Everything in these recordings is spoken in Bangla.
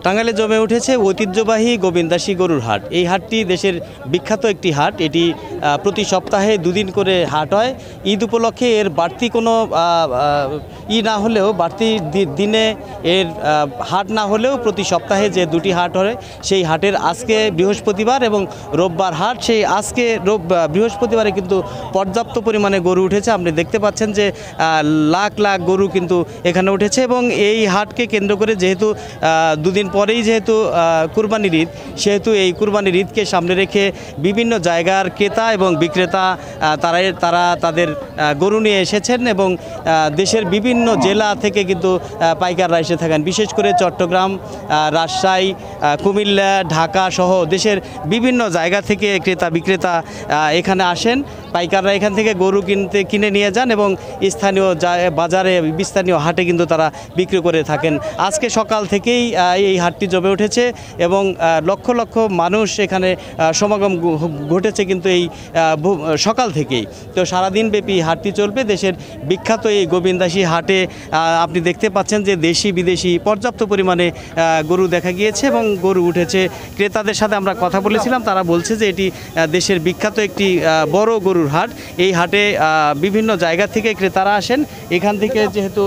টাঙ্গাইলে জমে উঠেছে ঐতিহ্যবাহী গোবিন্দাসী গরুর হাট। এই হাটটি দেশের বিখ্যাত একটি হাট। এটি প্রতি সপ্তাহে দুদিন করে হাট হয়। ঈদ উপলক্ষে এর বাড়তি কোনো না হলেও বাড়তি দিনে এর হাট না হলেও প্রতি সপ্তাহে যে দুটি হাট হয় সেই হাটের আজকে বৃহস্পতিবার এবং রোববার হাট। সেই আজকে বৃহস্পতিবারে কিন্তু পর্যাপ্ত পরিমাণে গরু উঠেছে। আপনি দেখতে পাচ্ছেন যে লাখ লাখ গরু কিন্তু এখানে উঠেছে এবং এই হাটকে কেন্দ্র করে যেহেতু দুদিন পরেই যেহেতু কুরবানির ঈদ, সেহেতু এই কুরবানির ঈদকে সামনে রেখে বিভিন্ন জায়গার ক্রেতা এবং বিক্রেতা তারা তাদের গরু নিয়ে এসেছেন এবং দেশের বিভিন্ন জেলা থেকে কিন্তু পাইকাররা এসে থাকেন। বিশেষ করে চট্টগ্রাম, রাজশাহী, কুমিল্লা, ঢাকা সহ দেশের বিভিন্ন জায়গা থেকে ক্রেতা বিক্রেতা এখানে আসেন। পাইকাররা এখান থেকে গরু কিনে নিয়ে যান এবং স্থানীয় বাজারে স্থানীয় হাটে কিন্তু তারা বিক্রি করে থাকেন। আজকে সকাল থেকেই এই হাটটি জমে উঠেছে এবং লক্ষ লক্ষ মানুষ এখানে সমাগম ঘটেছে কিন্তু এই সকাল থেকেই। তো সারাদিন ব্যাপী হাটটি চলবে। দেশের বিখ্যাত এই গোবিন্দাসী হাটে আপনি দেখতে পাচ্ছেন যে দেশি বিদেশি পর্যাপ্ত পরিমাণে গরু দেখা গিয়েছে এবং গরু উঠেছে। ক্রেতাদের সাথে আমরা কথা বলেছিলাম, তারা বলছে যে এটি দেশের বিখ্যাত একটি বড় গরুর হাট। এই হাটে বিভিন্ন জায়গা থেকে ক্রেতারা আসেন। এখান থেকে যেহেতু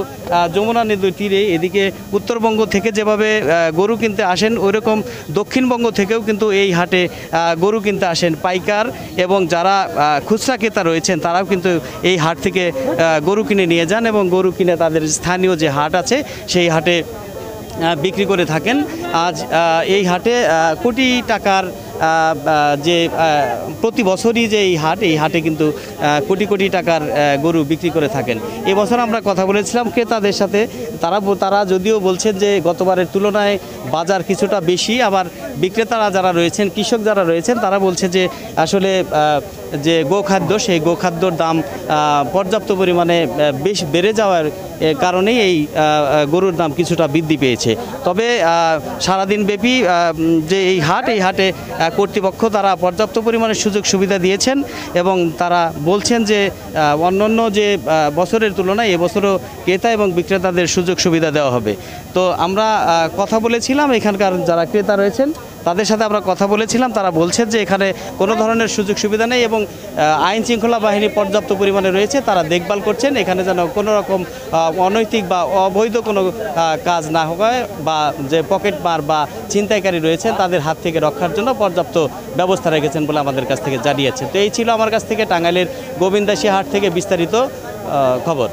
যমুনা নদীর তীরে এদিকে উত্তরবঙ্গ থেকে যেভাবে গরু কিনতে আসেন, ওইরকম দক্ষিণবঙ্গ থেকেও কিন্তু এই হাটে গরু কিনতে আসেন পাইকার এবং যারা খুচরা ক্রেতা রয়েছেন তারাও কিন্তু এই হাট থেকে গরু কিনে নিয়ে যান এবং গরু কিনে তাদের স্থানীয় যে হাট আছে সেই হাটে বিক্রি করে থাকেন। আজ এই হাটে কোটি টাকার যে প্রতি বছরই যে এই হাটে কিন্তু কোটি কোটি টাকার গরু বিক্রি করে থাকেন। এবছর আমরা কথা বলেছিলাম ক্রেতাদের সাথে, তারা যদিও বলছেন যে গতবারের তুলনায় বাজার কিছুটা বেশি, আবার বিক্রেতারা যারা রয়েছেন, কৃষক যারা রয়েছেন তারা বলছে যে আসলে যে গোখাদ্য, সেই গোখাদ্যর দাম পর্যাপ্ত পরিমাণে বেশ বেড়ে যাওয়ার কারণেই এই গরুর দাম কিছুটা বৃদ্ধি পেয়েছে। তবে সারাদিন ব্যাপী যে এই হাটে কর্তৃপক্ষ তারা পর্যাপ্ত পরিমাণে সুযোগ সুবিধা দিয়েছেন এবং তারা বলছেন যে অন্যান্য যে বছরের তুলনায় এবছরও ক্রেতা এবং বিক্রেতাদের সুযোগ সুবিধা দেওয়া হবে। তো আমরা কথা বলেছিলাম এখানকার যারা ক্রেতা রয়েছেন তাদের সাথে আমরা কথা বলেছিলাম, তারা বলছেন যে এখানে কোনো ধরনের সুযোগ সুবিধা নেই এবং আইন শৃঙ্খলা বাহিনী পর্যাপ্ত পরিমাণে রয়েছে, তারা দেখভাল করছেন এখানে যেন কোনো রকম অনৈতিক বা অবৈধ কোনো কাজ না হয় বা যে পকেটমার বা ছিনতাইকারী রয়েছেন তাদের হাত থেকে রক্ষার জন্য পর্যাপ্ত ব্যবস্থা রেখেছেন বলে আমাদের কাছ থেকে জানিয়েছে। তো এই ছিল আমার কাছ থেকে টাঙ্গাইলের গোবিন্দাসী হাট থেকে বিস্তারিত খবর।